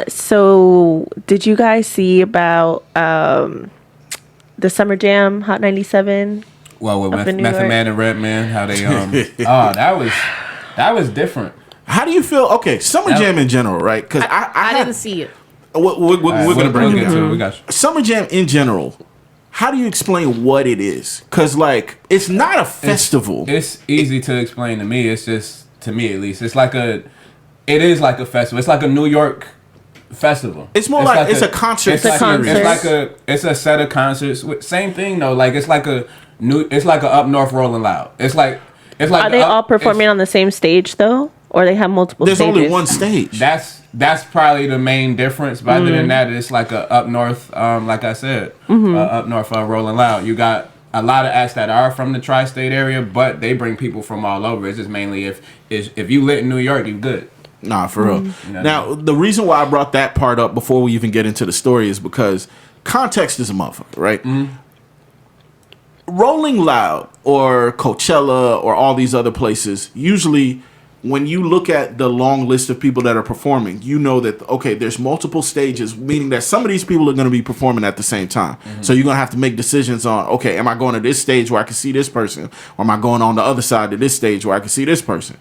So did you guys see about the Summer Jam Hot 97? Well, with Up in New Method York. Man and Redman, how they that was different. How do you feel? Okay, Summer Jam in general, right? Because I didn't see it. We're gonna bring it to up. We got you. Summer Jam in general. How do you explain what it is? Because like it's not a festival. It's easy to explain to me. It's just to me at least. It is like a festival. It's like a New York festival. It's more like it's a concert series. It's a set of concerts. Same thing though. Like it's like a Up North Rolling Loud. It's like Are they all performing on the same stage though, or they have multiple? There's stages? only one stage. That's probably the main difference. But other than that, it's like a Up North. Like I said, Up North Rolling Loud. You got a lot of acts that are from the tri-state area, but they bring people from all over. It's just mainly if you lit in New York, you good. Nah, for real. Now, the reason why I brought that part up before we even get into the story is because context is a motherfucker, right? Rolling Loud or Coachella or all these other places, usually when you look at the long list of people that are performing, you know that, okay, there's multiple stages, meaning that some of these people are going to be performing at the same time. So you're going to have to make decisions on, okay, am I going to this stage where I can see this person? Or am I going on the other side of this stage where I can see this person?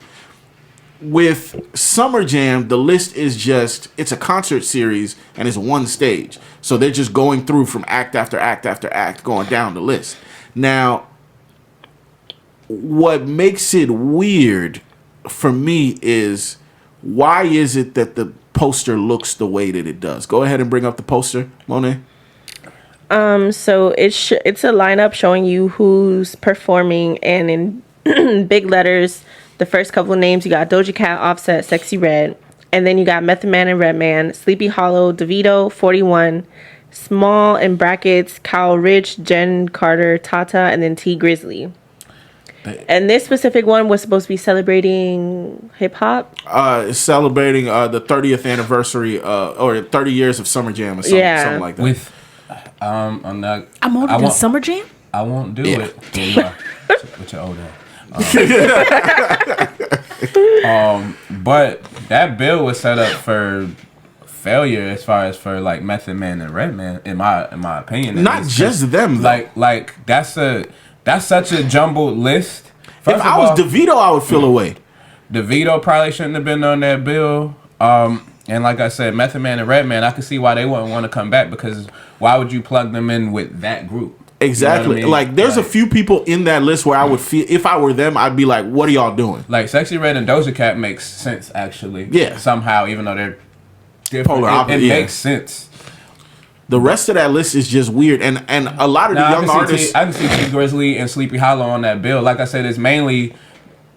With Summer Jam, the list is just, it's a concert series and it's one stage. So they're just going through from act after act after act, going down the list. Now, what makes it weird for me is, why is it that the poster looks the way that it does? Go ahead and bring up the poster, Monet. So it's a lineup showing you who's performing, and in big letters, the first couple of names, you got Doja Cat, Offset, Sexy Red, and then you got Method Man and Redman, Sleepy Hollow, Davido, 41, small in brackets, Kyle Rich, Jen Carter, Tata, and then T Grizzly. And this specific one was supposed to be celebrating hip hop. Celebrating the 30th anniversary or 30 years of Summer Jam or something like that. With I'm older than Summer Jam? I won't do it. Yeah, you are. With your older. But that bill was set up for failure as far as for like Method Man and Redman, in my opinion. Not just them, though. Like that's such a jumbled list. If I was DeVito, I would feel away. DeVito probably shouldn't have been on that bill. And like I said, Method Man and Redman, I could see why they wouldn't want to come back, because why would you plug them in with that group? Exactly. You know what I mean? Like, there's a few people in that list where I would feel, if I were them, I'd be like, what are y'all doing? Like, Sexy Red and Doja Cat makes sense, actually. Yeah. Somehow, even though they're different. It makes sense. The rest of that list is just weird. And a lot of the young artists... I can see T Grizzly and Sleepy Hollow on that bill. Like I said, it's mainly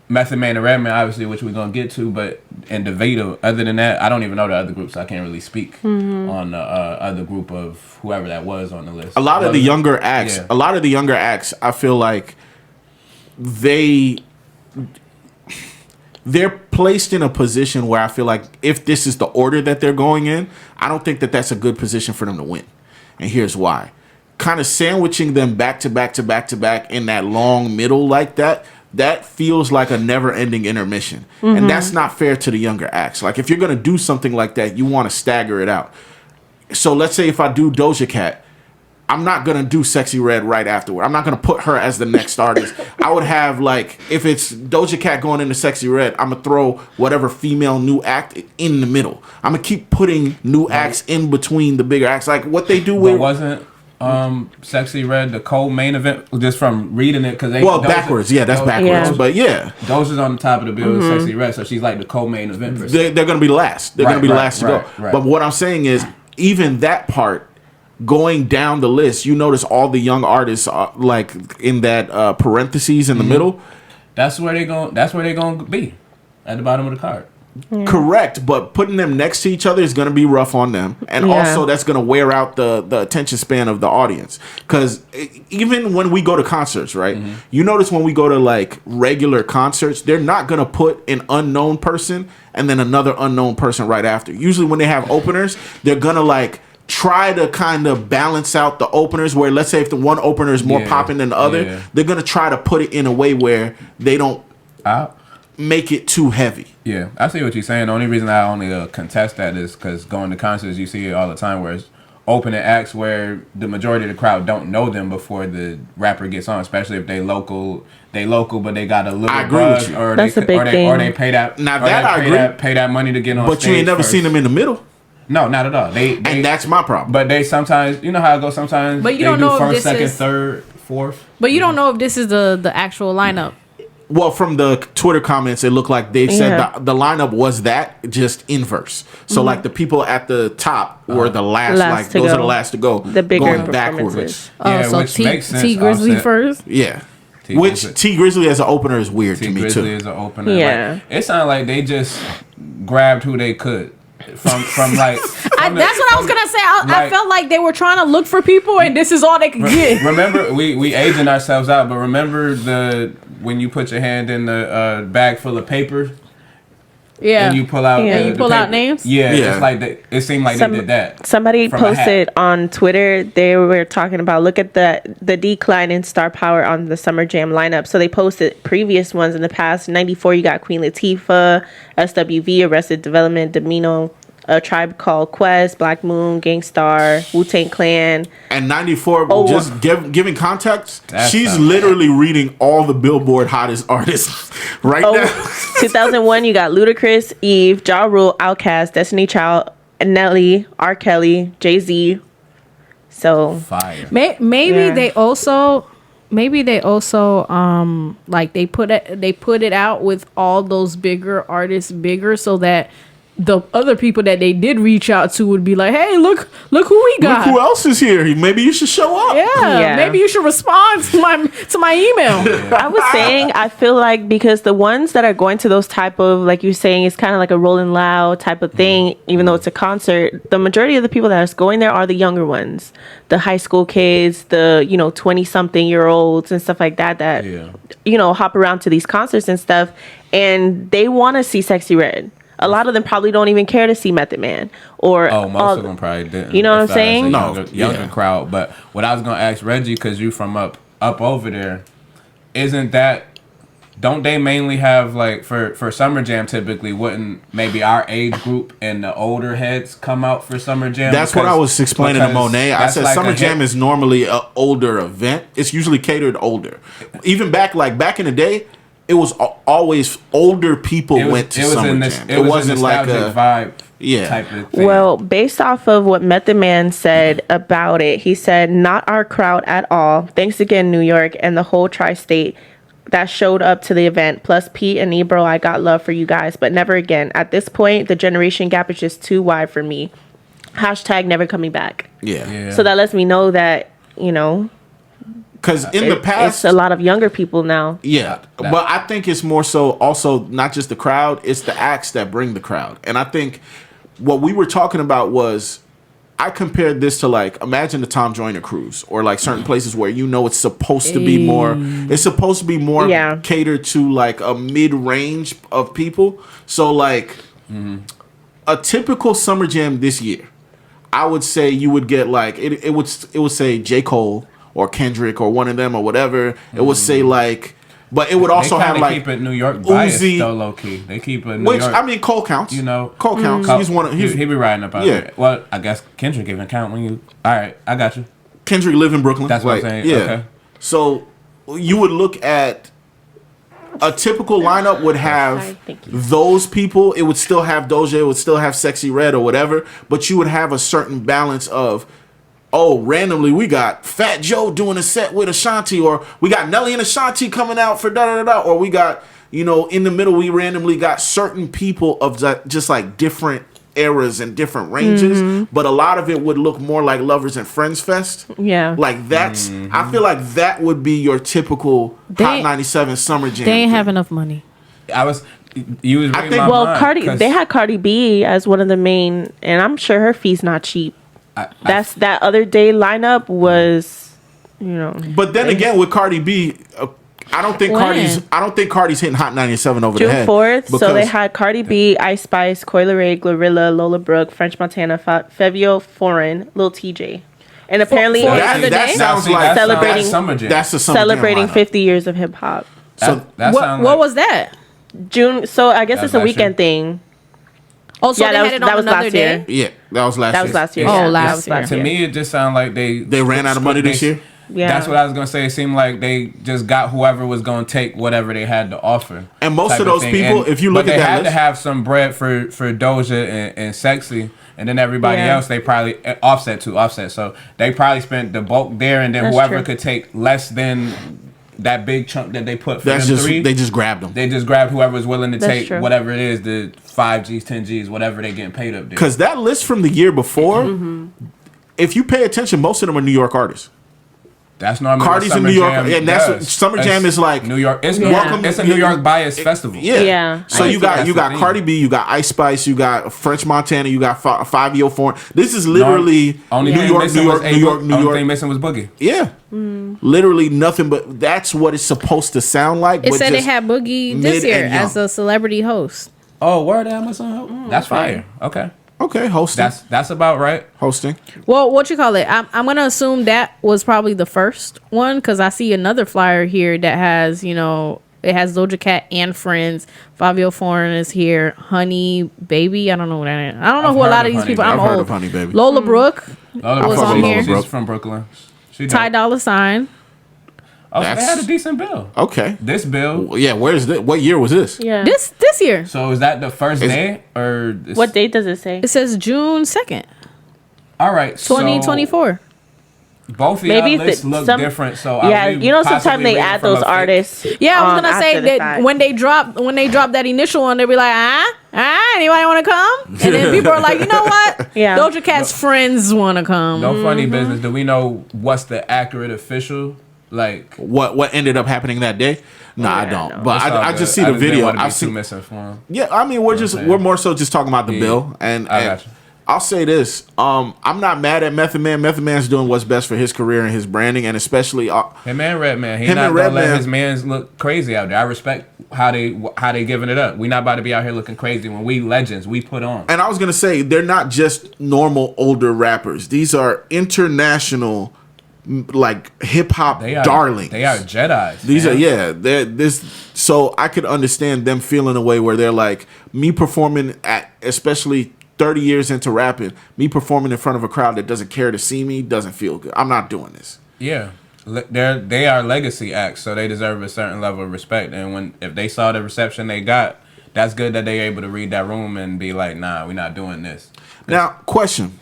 Method Man and Redman, obviously, which we're going to get to, and DeVito. Other than that, I don't even know the other groups. So I can't really speak on the other group of whoever that was on the list. A lot of the younger acts, I feel like they're placed in a position where I feel like if this is the order that they're going in, I don't think that that's a good position for them to win. And here's why. Kind of sandwiching them back to back to back to back in that long middle like that feels like a never-ending intermission. And that's not fair to the younger acts. Like, if you're going to do something like that, you want to stagger it out. So let's say if I do Doja Cat, I'm not going to do Sexy Red right afterward. I'm not going to put her as the next artist. I would have, like, if it's Doja Cat going into Sexy Red, I'm going to throw whatever female new act in the middle. I'm going to keep putting new acts in between the bigger acts. Like what they do with... wasn't Sexy Red the co-main event, just from reading it? Backwards. Yeah, that's backwards. Yeah. But yeah. Doja's on the top of the bill with Sexy Red, so she's like the co-main event. They're going to be last. They're going to be last to go. Right. But what I'm saying is, even that part... Going down the list, you notice all the young artists like in that parentheses in the middle. That's where they're going to be at the bottom of the card. Yeah. Correct, but putting them next to each other is going to be rough on them, and also that's going to wear out the attention span of the audience. Because even when we go to concerts, right? You notice when we go to like regular concerts, they're not going to put an unknown person and then another unknown person right after. Usually, when they have openers, they're going to like try to kind of balance out the openers, where let's say if the one opener is more popping than the other, they're going to try to put it in a way where they don't make it too heavy. Yeah, I see what you're saying. The only reason I only contest that is because going to concerts, you see it all the time where it's opening acts where the majority of the crowd don't know them before the rapper gets on, especially if they local, but they got a little I agree buzz, with you. or That's they, a big or they, thing. or they pay that. Now or that they I pay agree. pay that money to get on. But stage you ain't never first. seen them in the middle, No, not at all. They and that's my problem. But they sometimes, you know how it goes. Sometimes But you they don't do know if first, this second, is- third, fourth. But you don't know if this is the actual lineup. Well, from the Twitter comments, it looked like they said Yeah. the lineup was that, just inverse. So like the people at the top were the last, Last like to those go. are the last to go. The bigger going backwards. performances. Yeah, So which makes sense, T Grizzly Offset. first. Yeah. T Which Grizzly. T Grizzly as an opener is weird T to me Grizzly too. is an opener. Yeah. Like, it sounded like they just grabbed who they could from like. That's what I was gonna say. I like- felt like they were trying to look for people, and this is all they could get. Remember, we aging ourselves out, but remember when you put your hand in the bag full of paper Yeah. and you pull out Yeah. the You pull paper? out names? Yeah, Yeah. it's like it seemed like they did that. Somebody from a hat. posted on Twitter, they were talking about, look at the decline in star power on the Summer Jam lineup. So they posted previous ones in the past. 94, you got Queen Latifah, SWV, Arrested Development, Domino, A Tribe Called Quest, Black Moon, Gangstar, Wu-Tang Clan. And 94, Oh. just giving context, That's she's not literally reading all the Billboard hottest artists right Oh, now. 2001, you got Ludacris, Eve, Ja Rule, Outkast, Destiny Child, Nelly, R. Kelly, Jay-Z. So Fire. Maybe Yeah. they also like they put it out with all those bigger artists bigger so that the other people that they did reach out to would be like, hey, look who we Look got. who else is here. Maybe you should show up. Yeah, Yeah. maybe you should respond to my email. I was saying, I feel like because the ones that are going to those type of, like you're saying, it's kind of like a Rolling Loud type of thing, even though it's a concert, the majority of the people that are going there are the younger ones, the high school kids, the, 20-something-year-olds and stuff like that, Yeah. hop around to these concerts and stuff, and they want to see Sexy Red. A lot of them probably don't even care to see Method Man or Oh, most all- of them probably didn't. You know what I'm as far as saying? the No, younger yeah. crowd. But what I was gonna ask Reggie, because you from up over there, isn't that? Don't they mainly have like for Summer Jam typically? Wouldn't maybe our age group and the older heads come out for Summer Jam? That's what I was explaining to because Monet. I that's said like Summer a Jam hit. is normally an older event. It's usually catered older. Even back in the day, it was always older people went to Summer Jam. It wasn't like a vibe. Yeah. Type of thing. Well, based off of what Method Man said about it, he said, not our crowd at all. Thanks again, New York and the whole tri-state that showed up to the event. Plus Pete and Ebro, I got love for you guys, but never again. At this point, the generation gap is just too wide for me. # never coming back. Yeah. Yeah. So that lets me know that, Because in the past, it's a lot of younger people now. yeah, but I think it's more so also not just the crowd, it's the acts that bring the crowd. And I think what we were talking about was I compared this to like imagine the Tom Joyner cruise or like certain places where it's supposed to be more Yeah. catered to like a mid-range of people. So like a typical Summer Jam this year, I would say you would get like it would say J. Cole or Kendrick or one of them or whatever. It would say like, but it would also they have kinda like keep it New York bias Uzi, though, low key. They keep it New which York. I mean Cole counts. Cole counts. Cole- He's one. Of, he be riding up out Yeah. there. Well, I guess Kendrick even count when you. All right, I got you. Kendrick live in Brooklyn. That's what I'm Like, saying. Yeah. Okay. So you would look at a typical lineup would Sorry, have thank you. those people. It would still have Doja. It would still have Sexy Red or whatever. But you would have a certain balance of, oh, randomly we got Fat Joe doing a set with Ashanti, or we got Nelly and Ashanti coming out for da da da, or we got in the middle we randomly got certain people of just like different eras and different ranges, but a lot of it would look more like Lovers and Friends Fest. Yeah. Like that's, I feel like that would be your typical Hot They- 97 Summer Jam. They ain't thing. have enough money. I was. You was. reading think- my Well, mind, they had Cardi B as one of the main, and I'm sure her fee's not cheap. That's That other day lineup was, But then again, with Cardi B, I don't think When? Cardi's hitting Hot 97 over the June head. 4th. So they because- had Cardi B, Ice Spice, Coi Leray, Glorilla, Lola Brooke, French Montana, Fabio Foreign, Lil TJ. And apparently for it's the other that day? sounds See, like Celebrating- that's Summer Jam. that's the Summer Jam celebrating lineup. 50 years of hip hop. So that What sound what like- was that? June. So I guess That it's a was last weekend year. thing. Oh, so Yeah, they that had was- it that on was another last day? year. Yeah, that was last That year. was last year. Oh, yeah. last That was last To year. me, it just sounded like They ran out of money this year? Yeah. That's what I was gonna say. It seemed like they just got whoever was gonna take whatever they had to offer. And most type of those thing. people, if you look but at they that had to list- have some bread for Doja and Sexy, and then everybody Yeah. else they probably offset. So they probably spent the bulk there, and then That's whoever true. could take less than that big chunk that they put for That's them just three. they just grabbed them. They just grabbed whoever was willing to That's take true. whatever it is, the 5Gs, 10Gs, whatever they getting paid up there. Because that list from the year before, if you pay attention, most of them are New York artists. That's normally Cardi's what in Summer New York, Jam and that's what does. Summer Jam is like. New York. It's Yeah. welcome. It's a New York bias festival. Yeah. Yeah. So I you see got that's you the got thing. Cardi B, you got Ice Spice, you got French Montana, you got Fabio Foreign. This is literally Only New thing York, missing New was York, New York, New Only York. thing missing was Boogie. Yeah, literally nothing. But that's what it's supposed to sound like. It but said it just had Boogie this mid year and as young. a celebrity host. Oh, word Amazon. That's fire. Okay, okay hosting. that's about right. Hosting. Well, what you call it? I'm gonna assume that was probably the first one because I see another flyer here that has it has Doja Cat and Friends. Fabio Foreign is here. Honey Baby. I don't know what that is. I don't know I've who a heard lot of of these Honey people. Baby. I'm I've heard old. of Honey Baby. Lola Brooke Lola was Brooke on Lola here. Brooke. She's from Brooklyn. She Ty dope. Dolla Sign. Oh, so they That's- had a decent bill. Okay. This bill. Well, yeah. Where's this? What year was this? Yeah. This year. So is that the first day or What date does it say? It says June 2nd, All right, 2024. So both of Maybe y'all if lists it- look some- different. So Yeah, are we you know, possibly sometimes they reading add from a those fake- artists. Yeah, I was gonna say after the that fact. when they drop that initial one, they be like, anybody want to come? And then people are like, you know what? Yeah. Doja Cat's friends want to come. No funny business. Do we know what's the accurate official? Like, What ended up happening that day? No, I Yeah, don't. no. But it's all I good. just see the didn't video. wanna be I've too seen. misinformed. Yeah, I mean, we're just saying? we're more so just talking about the Yeah. bill, and, I and got you. I'll say this: I'm not mad at Method Man. Method Man's doing what's best for his career and his branding, and especially Him and Redman. He Him not and gonna let Redman- his mans look crazy out there. I respect how they giving it up. We not about to be out here looking crazy when we legends. We put on. and I was gonna say they're not just normal older rappers. These are international, like hip hop They are darlings. They are Jedis. These man. are they're this. So I could understand them feeling a way where they're like me performing at, especially 30 years into rapping, me performing in front of a crowd that doesn't care to see me doesn't feel good. I'm not doing this. Yeah. They are legacy acts, so they deserve a certain level of respect. And if they saw the reception they got, that's good that they're able to read that room and be like, nah, we're not doing this. Now, question.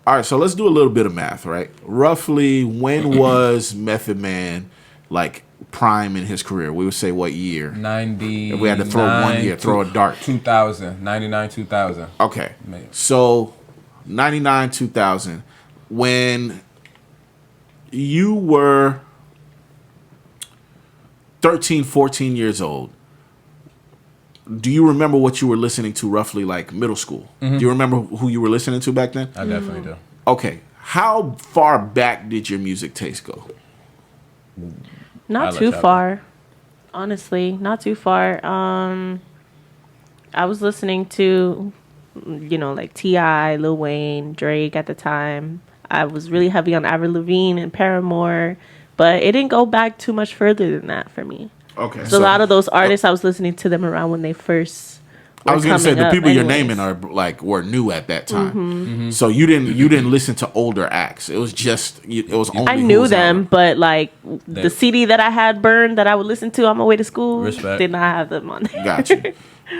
All right, so let's do a little bit of math, right? Roughly, when was Method Man like prime in his career? We would say what year? 90. If we had to throw one year, throw a dart. 2000. 99, 2000. Okay. Man. So 99, 2000. When you were 13, 14 years old, do you remember what you were listening to roughly like middle school? Do you remember who you were listening to back then? I definitely do. Okay. How far back did your music taste go? Not I'll let too y'all far. Honestly, not too far. I was listening to, like T.I., Lil Wayne, Drake at the time. I was really heavy on Avril Lavigne and Paramore, but it didn't go back too much further than that for me. Okay. So a lot of those artists, I was listening to them around when they first were I was gonna say coming the up people you're anyways. naming are like were new at that time. So you didn't listen to older acts. It was just it was only I who knew was them, out. but like They- the CD that I had burned that I would listen to on my way to school Respect. did not have them on there. Got you.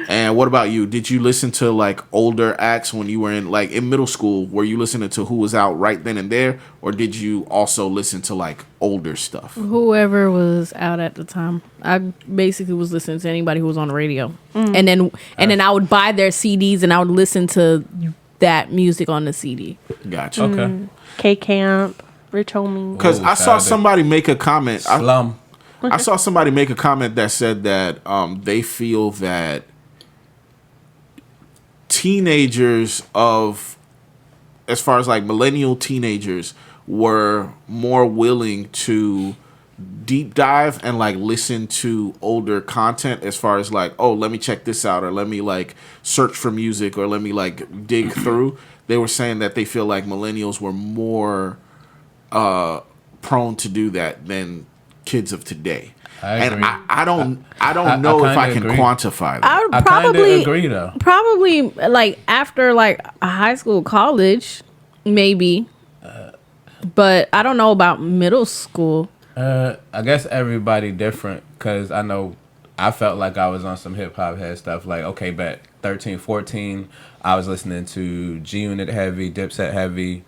And what about you? Did you listen to like older acts when you were in middle school? Were you listening to who was out right then and there, or did you also listen to like older stuff? Whoever was out at the time. I basically was listening to anybody who was on the radio. And then I would buy their CDs and I would listen to that music on the CD. Got you. Okay. K Camp, Rich Homie. Because Ooh, I saw shout out to somebody make a comment. Slum. I saw somebody make a comment that said that they feel that teenagers as far as like millennial teenagers, were more willing to deep dive and like listen to older content as far as like, oh, let me check this out, or let me like search for music, or let me like dig through. They were saying that they feel like millennials were more prone to do that than kids of today. I And agree. I don't know if I kinda can agree. quantify that. I would I kind of probably agree though. probably like after like high school, college, maybe. But I don't know about middle school. I guess everybody different because I know I felt like I was on some hip hop head stuff. Like, okay, but 13, 14, I was listening to G Unit heavy, Dipset heavy,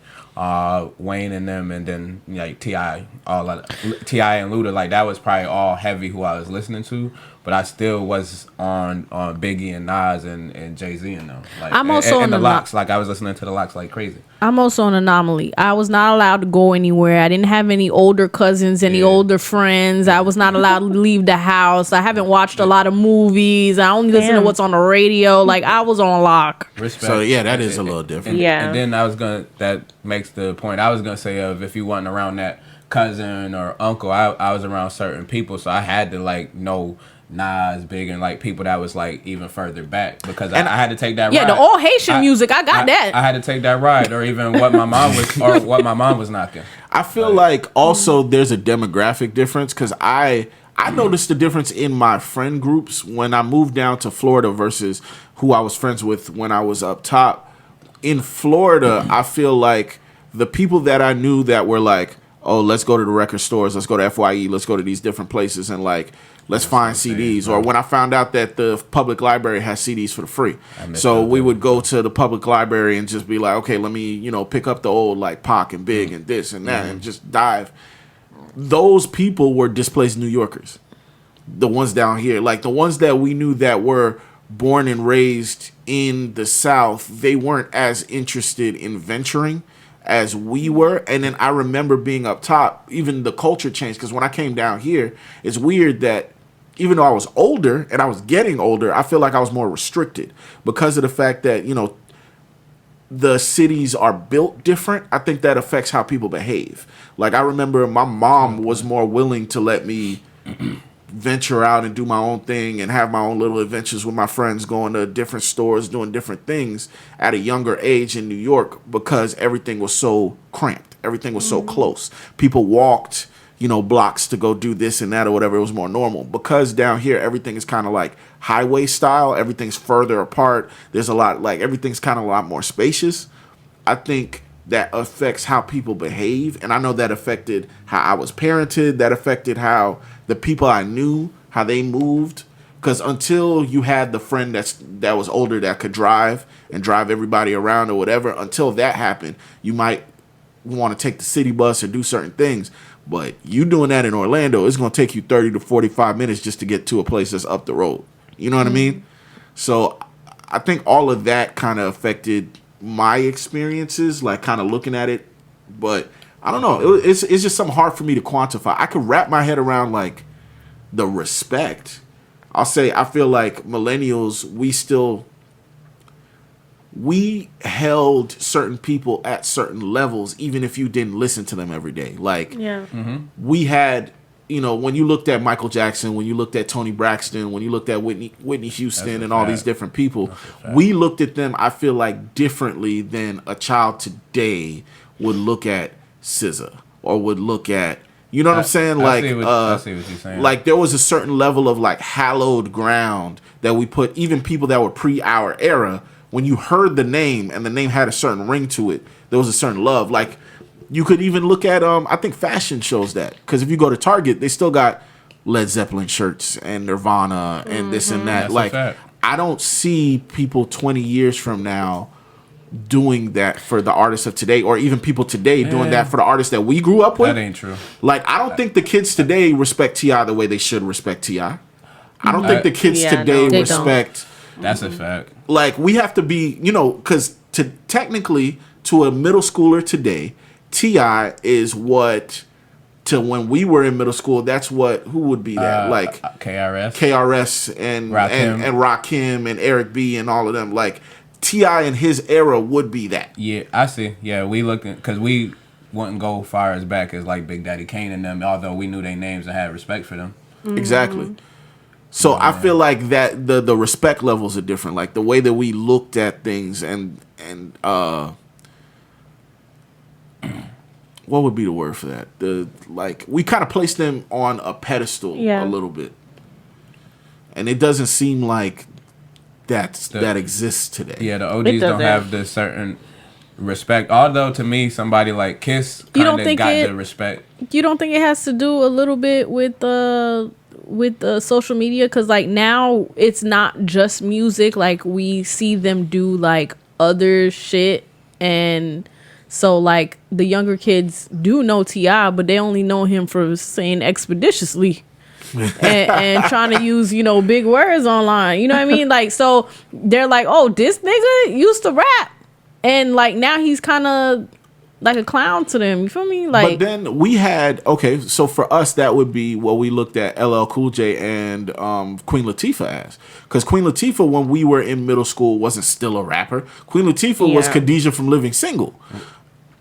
Wayne and them, and then like T.I., all of T.I. and Luda. Like, that was probably all heavy who I was listening to. But I still was on Biggie and Nas and Jay-Z and them. Like, I'm also and on the the Locks. Like, I was listening to the Locks like crazy. I'm also an anomaly. I was not allowed to go anywhere. I didn't have any older cousins, any older friends. I was not allowed to leave the house. I haven't watched a lot of movies. I only listen to Damn. what's on the radio. Like, I was on lock. Respect. So, yeah, that is a little different. And, Yeah. and then that makes the point I was gonna say of if you wasn't around that cousin or uncle, I was around certain people, so I had to like know Nas, Big, and like people that was like even further back because I had to take that Yeah, ride. the all Haitian music, I got that. I had to take that ride, or even what my mom was knocking. I feel like also there's a demographic difference because I noticed the difference in my friend groups when I moved down to Florida versus who I was friends with when I was up top. In Florida, I feel like the people that I knew that were like, oh, let's go to the record stores, let's go to FYE, let's go to these different places and like, let's find CDs. Or when I found out that the public library has CDs for the free. So we would go to the public library and just be like, okay, let me, pick up the old like Pac and Big and this and that and just dive. Those people were displaced New Yorkers. The ones down here, like the ones that we knew that were born and raised in the South, they weren't as interested in venturing as we were. And then I remember being up top, even the culture changed because when I came down here, it's weird that even though I was older and I was getting older, I feel like I was more restricted because of the fact that, the cities are built different. I think that affects how people behave. Like I remember my mom was more willing to let me venture out and do my own thing and have my own little adventures with my friends, going to different stores, doing different things at a younger age in New York because everything was so cramped. Everything was so close. People walked, blocks to go do this and that or whatever. It was more normal. Because down here, everything is kind of like highway style. Everything's further apart. There's a lot, like everything's kind of a lot more spacious. I think that affects how people behave. And I know that affected how I was parented. That affected how the people I knew, how they moved. Because until you had the friend that was older that could drive and drive everybody around or whatever, until that happened, you might want to take the city bus or do certain things. But you doing that in Orlando, it's going to take you 30 to 45 minutes just to get to a place that's up the road. You know what I mean? So I think all of that kind of affected my experiences, like kind of looking at it. But I don't know. It's just something hard for me to quantify. I could wrap my head around like the respect. I'll say I feel like millennials, we held certain people at certain levels, even if you didn't listen to them every day. Like, Yeah. we had, when you looked at Michael Jackson, when you looked at Tony Braxton, when you looked at Whitney Houston and all these different people, we looked at them, I feel like, differently than a child today would look at SZA or would look at, you know what I'm saying? I see what you're saying. Like there was a certain level of like hallowed ground that we put, even people that were pre our era, when you heard the name and the name had a certain ring to it, there was a certain love. Like you could even look at, I think fashion shows that. Because if you go to Target, they still got Led Zeppelin shirts and Nirvana and this and that. That's a like fact. I don't see people 20 years from now doing that for the artists of today, or even people today doing that for the artists that we grew up with. That ain't true. Like I don't think the kids today respect T.I. the way they should respect T.I. I don't think the kids Yeah, today no. They respect. That's a fact. Like we have to be, because technically to a middle schooler today, T.I. is what to when we were in middle school. That's what who would be that like KRS and Rakim. and Rakim and Eric B and all of them. Like T.I. in his era would be that. Yeah, I see. Yeah, we looking because we wouldn't go far as back as like Big Daddy Kane and them, although we knew their names and had respect for them. Exactly. So I feel like that the respect levels are different. Like the way that we looked at things and what would be the word for that? We kind of place them on a pedestal Yeah. a little bit, and it doesn't seem like that exists today. Yeah, the OGs don't doesn't. have the certain respect. Although to me, somebody like Kiss You don't kind of think got it- the respect. You don't think it has to do a little bit with the social media? Because like now it's not just music. Like we see them do like other shit, and so like the younger kids do know T.I., but they only know him for saying expeditiously. and trying to use big words online, you know what I mean? Like, so they're like, oh, this nigga used to rap, and like now he's kind of like a clown to them, you feel me? Like, But then we had so for us that would be what we looked at LL Cool J and Queen Latifah as, because Queen Latifah when we were in middle school wasn't still a rapper. Queen Latifah was Yeah. Khadijah from Living Single.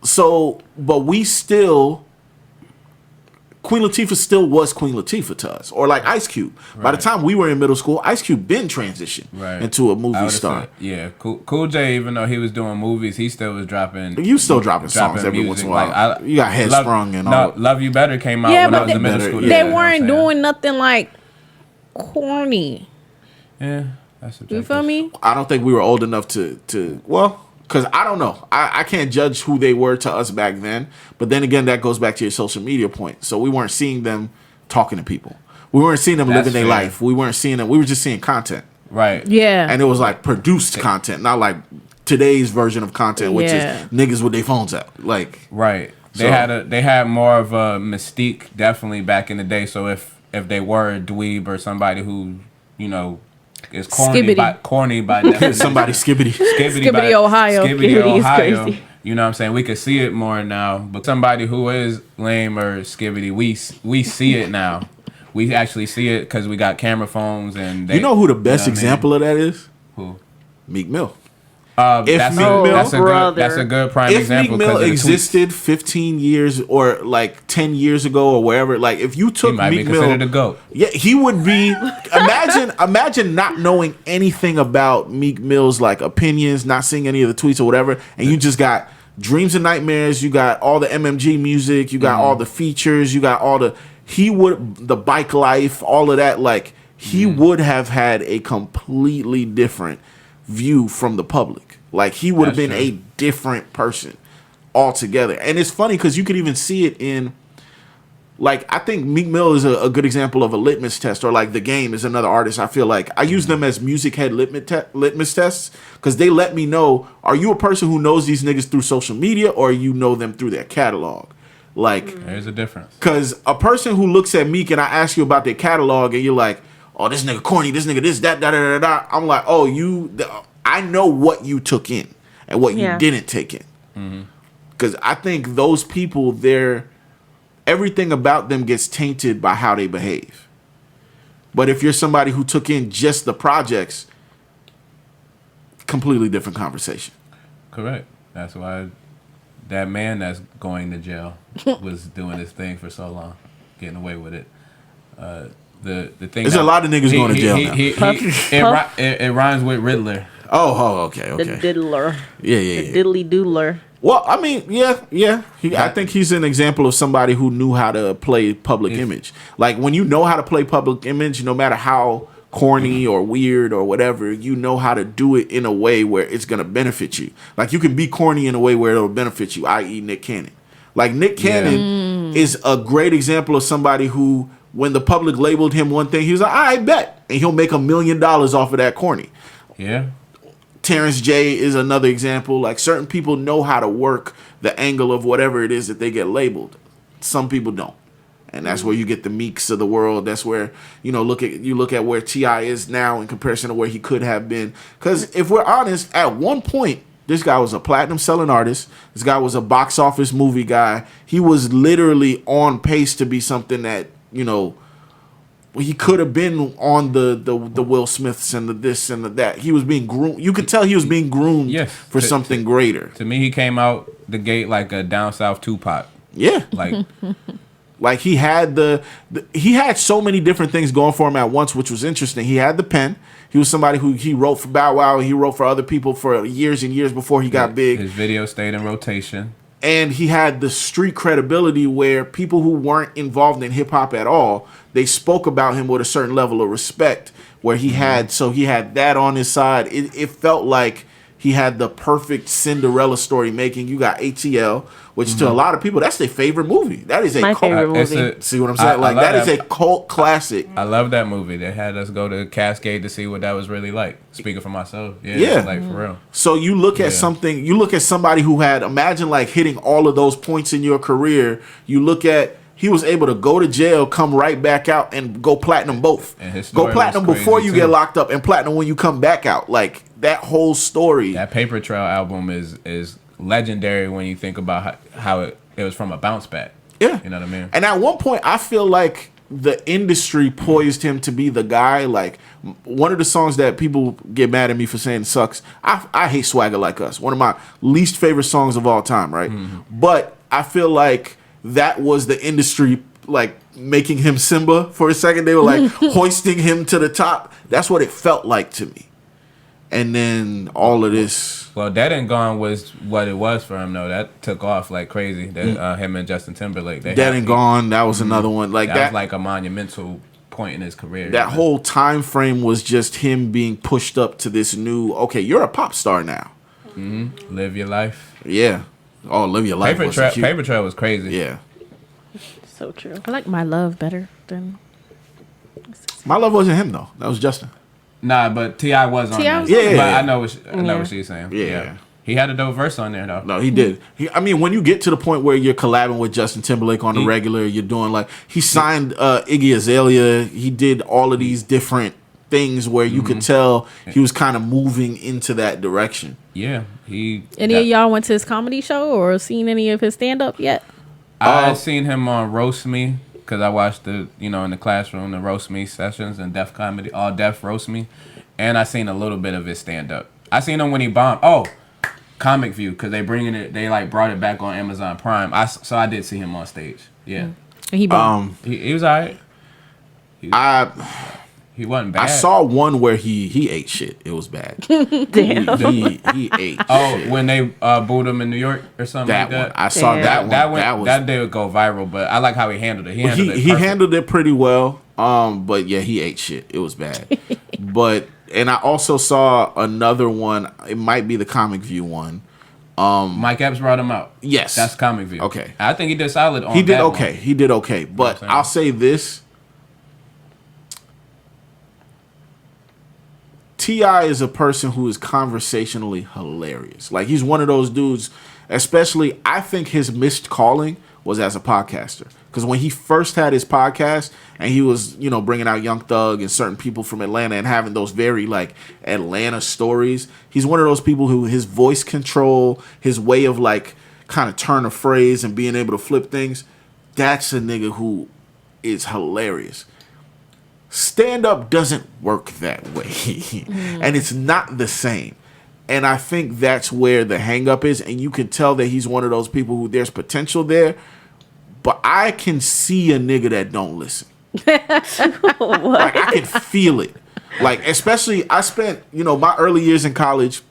So, but we still. Queen Latifah still was Queen Latifah to us, or like Ice Cube. By the Right. time we were in middle school, Ice Cube been transitioned Right. into a I movie would've star. said- yeah, cool J, even though he was doing movies, he still was dropping. You still dropping songs every once in a while. Like, You got Headstrong and all. Love You Better came out yeah, when I but was in middle Better, school. yeah. they you know what I'm weren't saying? doing nothing like corny. Yeah, that's You feel me? I don't think we were old enough to because I don't know. I can't judge who they were to us back then. But then again, that goes back to your social media point. So we weren't seeing them talking to people. We weren't seeing them That's living their fair. life. We weren't seeing them. We were just seeing content. Right. Yeah. And it was like produced content, not like today's version of content, which Yeah. is niggas with their phones out. Like, Right. So- They had more of a mystique definitely back in the day. So if they were a dweeb or somebody who is Skibbity. corny by definition, somebody skibbity. Skibbity, Ohio. Skibbity, Skibbity is Ohio. crazy. You know what I'm saying? We could see it more now. But somebody who is lame or skibbity, we see it now. We actually see it because we got camera phones and You know who the best you know what I mean? example of that is? Who? Meek Mill. If Meek Mill- that's a good prime If example. Meek Mill 'cause of the tweets. existed 15 years or like 10 years ago or wherever, like if you He took might be Meek Mill, considered a goat. yeah, he would be. Imagine not knowing anything about Meek Mill's like opinions, not seeing any of the tweets or whatever, and you just got Dreams and Nightmares. You got all the MMG music. You got all the features. You got all the the bike life, all of that. Like he would have had a completely different view from the public. Like he would have That's been true. a different person altogether. And it's funny because you could even see it in. Like, I think Meek Mill is a good example of a litmus test, or like The Game is another artist. I feel like I use them as music head litmus tests because they let me know, are you a person who knows these niggas through social media or you know them through their catalog? Like, There's a difference. because a person who looks at Meek and I ask you about their catalog and you're like, oh, this nigga corny, this nigga this, that, da, da, da, da. I'm like, oh, I know what you took in and what you Yeah. didn't take in. Because I think those people, everything about them gets tainted by how they behave. But if you're somebody who took in just the projects, completely different conversation. Correct. That's why that man that's going to jail was doing his thing for so long, getting away with it. The thing. There's a lot of niggas going to jail now. It rhymes with Riddler. Oh, okay. The diddler. Yeah. The diddly doodler. Well, I mean, yeah. I think he's an example of somebody who knew how to play public image. Like when you know how to play public image, no matter how corny or weird or whatever, you know how to do it in a way where it's gonna benefit you. Like you can be corny in a way where it'll benefit you, i.e. Nick Cannon. Like Nick Cannon is a great example of somebody who, when the public labeled him one thing, he was like, I bet. And he'll make $1 million off of that corny. Yeah. Terrence J is another example. Like certain people know how to work the angle of whatever it is that they get labeled. Some people don't. And that's where you get the Meeks of the world. That's where, look at where T.I. is now in comparison to where he could have been. Because if we're honest, at one point, this guy was a platinum selling artist. This guy was a box office movie guy. He was literally on pace to be something that, he could have been on the Will Smiths and the this and the that. He was being groomed. You could tell he was being groomed Yes. for something greater. To me, he came out the gate like a down south Tupac. Yeah. Like Like he had he had so many different things going for him at once, which was interesting. He had the pen. He was somebody who he wrote for Bow Wow. He wrote for other people for years and years before he got big. his video stayed in rotation. And he had the street credibility where people who weren't involved in hip hop at all, they spoke about him with a certain level of respect. Where he had that on his side. It felt like he had the perfect Cinderella story making. You got ATL, which to a lot of people, that's their favorite movie. That is My favorite cult. movie. See what I'm saying? I love that is that. a cult classic. I love that movie. They had us go to Cascade to see what that was really like. Speaking for myself, Yeah. like for real. So you look at somebody who had, imagine like hitting all of those points in your career. You look at, he was able to go to jail, come right back out, and go platinum both. And his Go story platinum was before crazy, you too. get locked up, and platinum when you come back out. Like that whole story. That Paper Trail album is legendary when you think about how it was from a bounce back. Yeah. You know what I mean? And at one point, I feel like the industry poised him to be the guy. Like one of the songs that people get mad at me for saying sucks. I hate Swagger Like Us. One of my least favorite songs of all time, right? But I feel like that was the industry like making him Simba for a second. They were like hoisting him to the top. That's what it felt like to me. And then all of this. Well, Dead and Gone was what it was for him though. That took off like crazy. That, him and Justin Timberlake. Dead and Gone, that was another one. Like That was like a monumental point in his career. that whole time frame was just him being pushed up to this new, okay, you're a pop star now. Live Your Life. Yeah. Oh, Live Your Life. Paper Trail was crazy. Yeah. So true. I like My Love better than. My Love wasn't him though. That was Justin. Nah, but T.I. was on T.I. there. was on there. But Yeah. I know what she's saying. Yeah. He had a dope verse on there though. No, he did. I mean, when you get to the point where you're collabing with Justin Timberlake on the regular, you're doing like he signed Iggy Azalea. He did all of these different things where you could tell he was kind of moving into that direction. Yeah. Any of y'all went to his comedy show or seen any of his stand up yet? I seen him on Roast Me because I watched in the classroom, the Roast Me sessions and Def Comedy, all Def Roast Me. And I seen a little bit of his stand up. I seen him when he bombed. Oh, Comic View, because they like brought it back on Amazon Prime. So I did see him on stage. Yeah. And he bombed. He was alright. He wasn't bad. I saw one where he ate shit. It was bad. Damn. he ate shit. When they booed him in New York or something That like one. that. I saw Damn. that one. That did go viral, but I like how he handled it. He handled it pretty well. But yeah, he ate shit. It was bad. And I also saw another one. It might be the Comic View one. Mike Epps brought him out. Yes. That's Comic View. Okay. I think he did solid on He did that okay. one. He did okay. But saying? I'll say this. T.I. is a person who is conversationally hilarious. Like, he's one of those dudes, especially, I think his missed calling was as a podcaster. Because when he first had his podcast and he was, bringing out Young Thug and certain people from Atlanta and having those very, like, Atlanta stories, he's one of those people who his voice control, his way of, like, kind of turn a phrase and being able to flip things, that's a nigga who is hilarious. Stand-up doesn't work that way. And it's not the same. And I think that's where the hang-up is. And you can tell that he's one of those people who there's potential there. But I can see a nigga that don't listen. Like, I can feel it. Like, especially, I spent, my early years in college,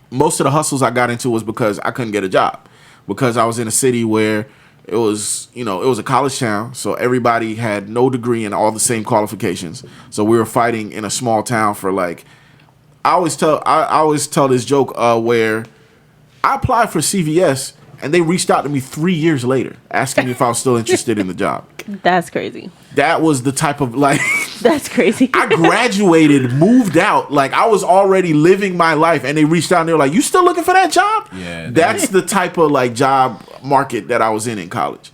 most of the hustles I got into was because I couldn't get a job. Because I was in a city where it was, it was a college town, so everybody had no degree and all the same qualifications. So we were fighting in a small town for like, I always tell this joke where I applied for CVS and they reached out to me 3 years later asking me if I was still interested in the job. That's crazy. That was the type of like. That's crazy. I graduated, moved out, like I was already living my life, and they reached out and they were like, "You still looking for that job?" Yeah, that's the type of like job market that I was in college.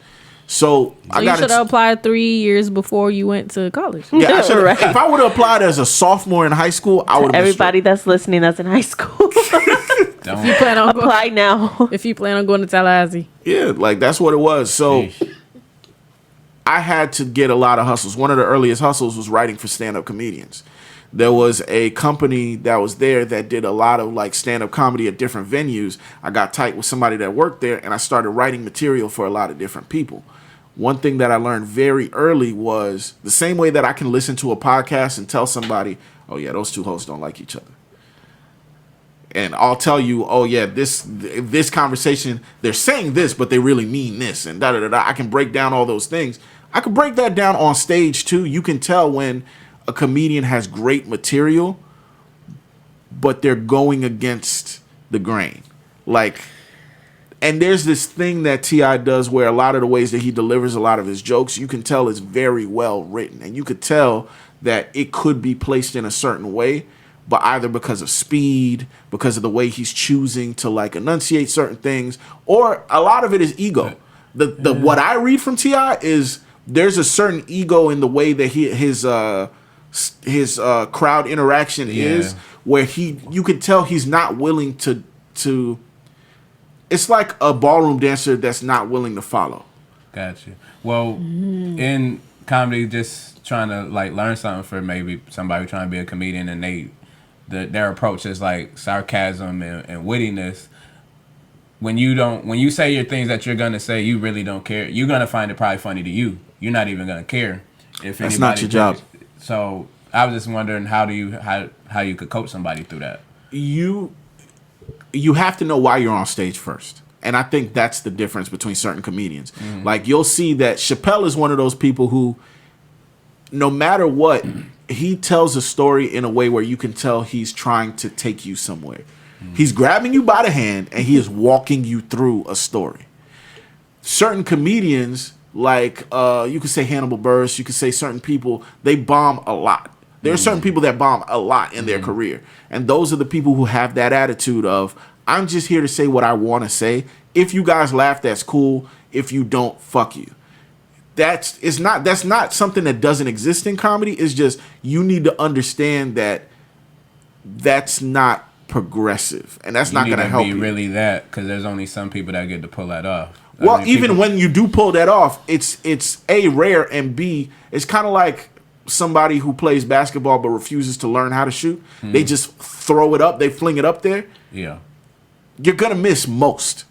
So I you got should have applied 3 years before you went to college. Yeah, I should've- Right. If I would have applied as a sophomore in high school, I would have. Everybody that's listening that's in high school, Don't. You plan on apply now. if you plan on going to Tallahassee. Yeah, like that's what it was. So I had to get a lot of hustles. One of the earliest hustles was writing for stand-up comedians. There was a company that was there that did a lot of like stand-up comedy at different venues. I got tight with somebody that worked there, and I started writing material for a lot of different people. One thing that I learned very early was the same way that I can listen to a podcast and tell somebody, "Oh yeah, those two hosts don't like each other." And I'll tell you, oh yeah, this conversation, they're saying this, but they really mean this, and da da da da. I can break down all those things. I can break that down on stage too. You can tell when a comedian has great material, but they're going against the grain. Like, and there's this thing that T.I. does where a lot of the ways that he delivers a lot of his jokes, you can tell is very well written. And you could tell that it could be placed in a certain way, but either because of speed, because of the way he's choosing to like enunciate certain things, or a lot of it is ego. The what I read from T.I. is there's a certain ego in the way that his crowd interaction is, where you can tell he's not willing to. It's like a ballroom dancer that's not willing to follow. Gotcha. Well, in comedy, just trying to like learn something for maybe somebody trying to be a comedian, and their approach is like sarcasm and wittiness. When you say your things that you're gonna say, you really don't care. You're gonna find it probably funny to you. You're not even gonna care if that's not your job. So I was just wondering how you could coach somebody through that. You have to know why you're on stage first. And I think that's the difference between certain comedians. Like, you'll see that Chappelle is one of those people who, no matter what, he tells a story in a way where you can tell he's trying to take you somewhere. He's grabbing you by the hand and he is walking you through a story. Certain comedians, like you could say Hannibal Buress, you could say certain people, they bomb a lot. There are certain people that bomb a lot in their career. And those are the people who have that attitude of, I'm just here to say what I want to say. If you guys laugh, that's cool. If you don't, fuck you. That's not something that doesn't exist in comedy. It's just you need to understand that that's not progressive. And that's not going to help you. Really that, because there's only some people that get to pull that off. Well, even when you do pull that off, it's A, rare, and B, it's kind of like somebody who plays basketball but refuses to learn how to shoot. They just throw it up, they fling it up there. Yeah. You're gonna miss most.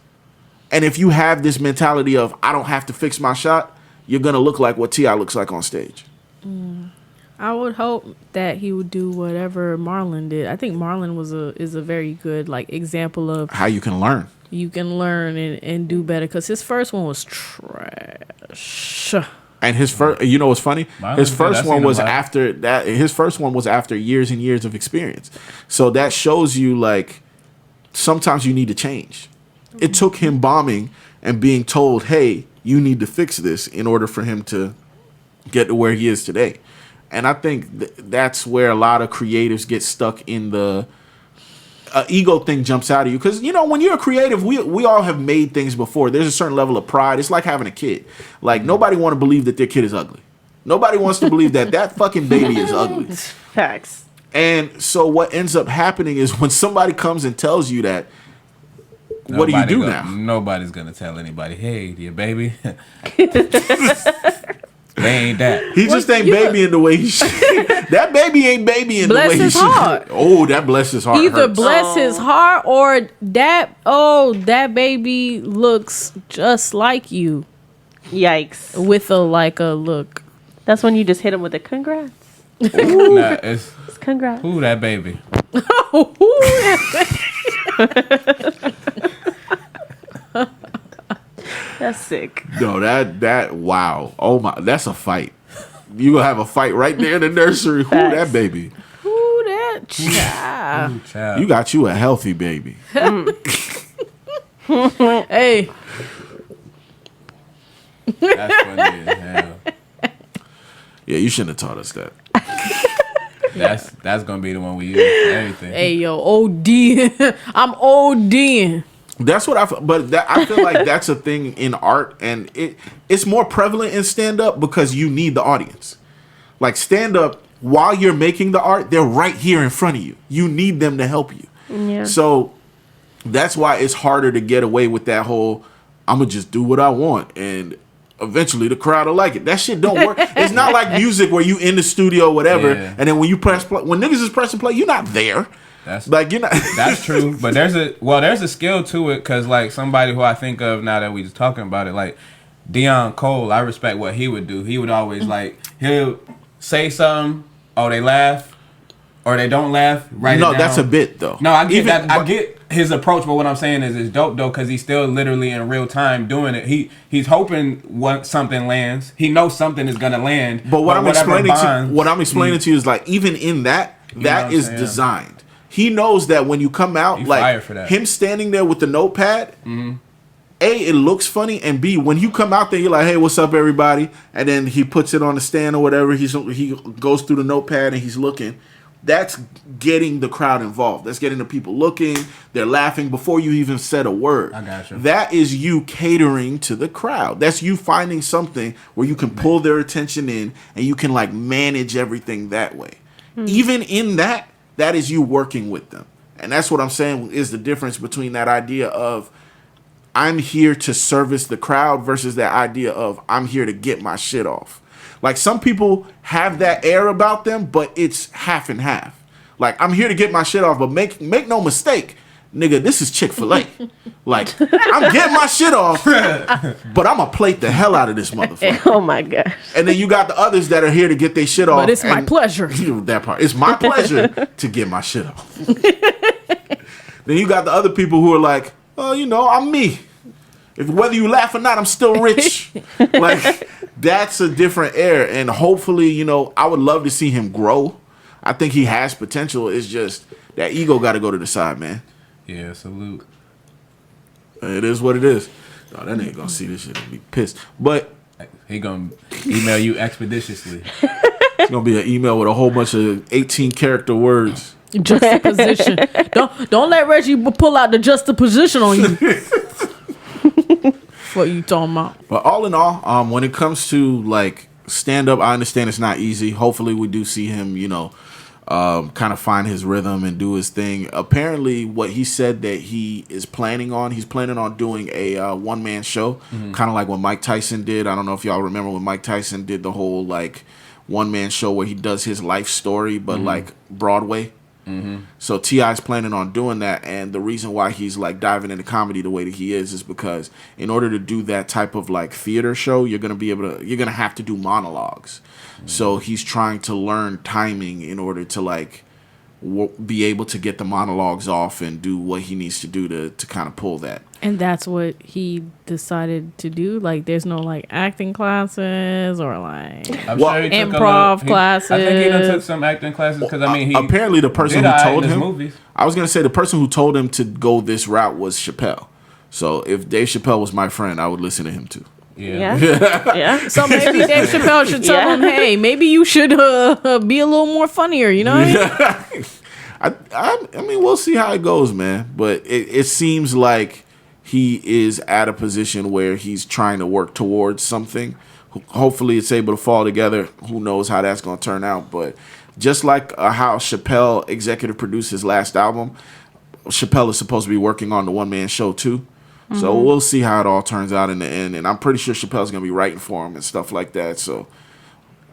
And if you have this mentality of I don't have to fix my shot, you're gonna look like what T.I. looks like on stage. I would hope that he would do whatever Marlon did. I think Marlon is a very good like example of how you can learn. You can learn and do better, because his first one was trash. And his first, you know what's funny? His first one was after that. His first one was after years and years of experience. So that shows you like sometimes you need to change. It took him bombing and being told, "Hey, you need to fix this," in order for him to get to where he is today. And I think that's where a lot of creatives get stuck in the ego thing jumps out of you, because you know when you're a creative, we all have made things before. There's a certain level of pride. It's like having a kid. Like nobody want to believe that their kid is ugly. Nobody wants to believe that fucking baby is ugly. Facts. And so what ends up happening is when somebody comes and tells you that, what do you do now? Nobody's gonna tell anybody, "Hey, your baby." They ain't that. He just ain't babying the way he should. That baby ain't babying the way he should. Heart. Oh, that bless his heart. Either hurts. bless his heart or that baby looks just like you. Yikes. With a look. That's when you just hit him with a congrats. Nah, it's Congrats. who that baby. That's sick. No, that wow. Oh my, that's a fight. You gonna have a fight right there in the nursery. Who that baby? Who that child? Child. You got you a healthy baby. Hey. That's funny as hell. Yeah, you shouldn't have taught us that. That's gonna be the one we use for everything. Hey yo, OD. I'm ODing. That's what I feel, but I feel like that's a thing in art, and it's more prevalent in stand up because you need the audience. Like stand up, while you're making the art, they're right here in front of you. You need them to help you. Yeah. So that's why it's harder to get away with that whole I'm gonna just do what I want and eventually the crowd will like it. That shit don't work. It's not like music where you in the studio, whatever, and then when you press play, when niggas is pressing play, you're not there. That's like you're not. That's true, but there's a skill to it, because like somebody who I think of now that we just talking about it, like Deion Cole, I respect what he would do. He would always like he'll say something, oh they laugh, or they don't laugh, write it No, down. that's a bit though. No, I get Even- that. I but- get his approach, but what I'm saying is it's dope though because he's still literally in real time doing it. He's hoping something lands. He knows something is gonna land. But what I'm whatever explaining bonds, to what I'm explaining to you is like even in that know what that I'm is saying? designed. He knows that when you come out, He like fired for that. him standing there with the notepad, A, it looks funny, and B, when you come out there, you're like, "Hey, what's up, everybody?" And then he puts it on the stand or whatever. He goes through the notepad and he's looking. That's getting the crowd involved. That's getting the people looking. They're laughing before you even said a word. I got you. That is you catering to the crowd. That's you finding something where you can pull their attention in and you can like manage everything that way. Even in that, that is you working with them. And that's what I'm saying is the difference between that idea of I'm here to service the crowd versus that idea of I'm here to get my shit off. Like some people have that air about them, but it's half and half. Like I'm here to get my shit off, but make no mistake, nigga, this is Chick-fil-A. Like I'm getting my shit off, but I'm gonna plate the hell out of this motherfucker. Oh my gosh. And then you got the others that are here to get their shit off. But it's my and- pleasure. That part. It's my pleasure to get my shit off. Then you got the other people who are like, oh, you know, I'm me. If whether you laugh or not, I'm still rich. Like that's a different air. And hopefully, you know, I would love to see him grow. I think he has potential. It's just that ego got to go to the side, man. Yeah, salute. It is what it is. No, that nigga gonna see this shit and be pissed. But He gonna email you expeditiously. it's gonna be an email with a whole bunch of 18 character words. Juxtaposition. don't let Reggie pull out the juxtaposition on you. What you talking about? But all in all, when it comes to like stand up, I understand it's not easy. Hopefully, we do see him, you know, kind of find his rhythm and do his thing. Apparently, what he said that he is planning on, he's planning on doing a one man show, kind of like what Mike Tyson did. I don't know if y'all remember when Mike Tyson did the whole like one man show where he does his life story, but like Broadway. So T.I.'s planning on doing that, and the reason why he's like diving into comedy the way that he is because in order to do that type of like theater show, you're gonna have to do monologues. So he's trying to learn timing in order to like be able to get the monologues off and do what he needs to do to kind of pull that. And that's what he decided to do. Like, there's no like acting classes or like. I'm Well, sure he took improv I think he done classes. took some acting classes because I mean he Apparently, the person did who alright told in his him, movies. I was gonna say the person who told him to go this route was Chappelle. So if Dave Chappelle was my friend, I would listen to him too. Yeah. Yeah. So maybe Dave Chappelle should tell Yeah. him, hey, maybe you should be a little more funnier. You know what I mean? I mean, we'll see how it goes, man. But it seems like he is at a position where he's trying to work towards something. Hopefully, it's able to fall together. Who knows how that's going to turn out? But just like how Chappelle executive produced his last album, Chappelle is supposed to be working on the one man show too. So we'll see how it all turns out in the end. And I'm pretty sure Chappelle's going to be writing for him and stuff like that. So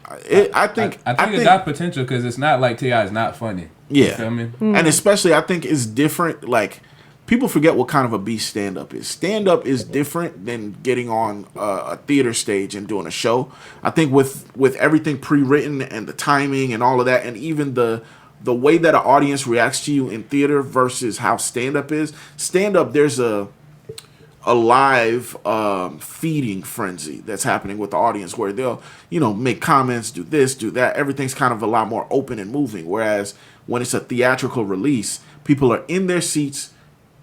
I think it got potential because it's not like T.I. is not funny. You Yeah. feel me? And especially, I think it's different. Like, people forget what kind of a beast stand up is. Stand up is different than getting on a theater stage and doing a show. I think with everything pre written and the timing and all of that, and even the way that an audience reacts to you in theater versus how stand up is. Stand up, there's a live feeding frenzy that's happening with the audience where they'll, you know, make comments, do this, do that. Everything's kind of a lot more open and moving. Whereas when it's a theatrical release, people are in their seats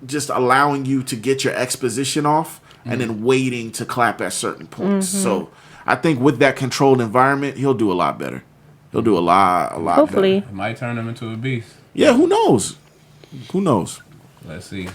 just allowing you to get your exposition off and then waiting to clap at certain points. So I think with that controlled environment, he'll do a lot better. He'll do a lot Hopefully. better. It might turn him into a beast. Yeah, who knows? Who knows? Let's see.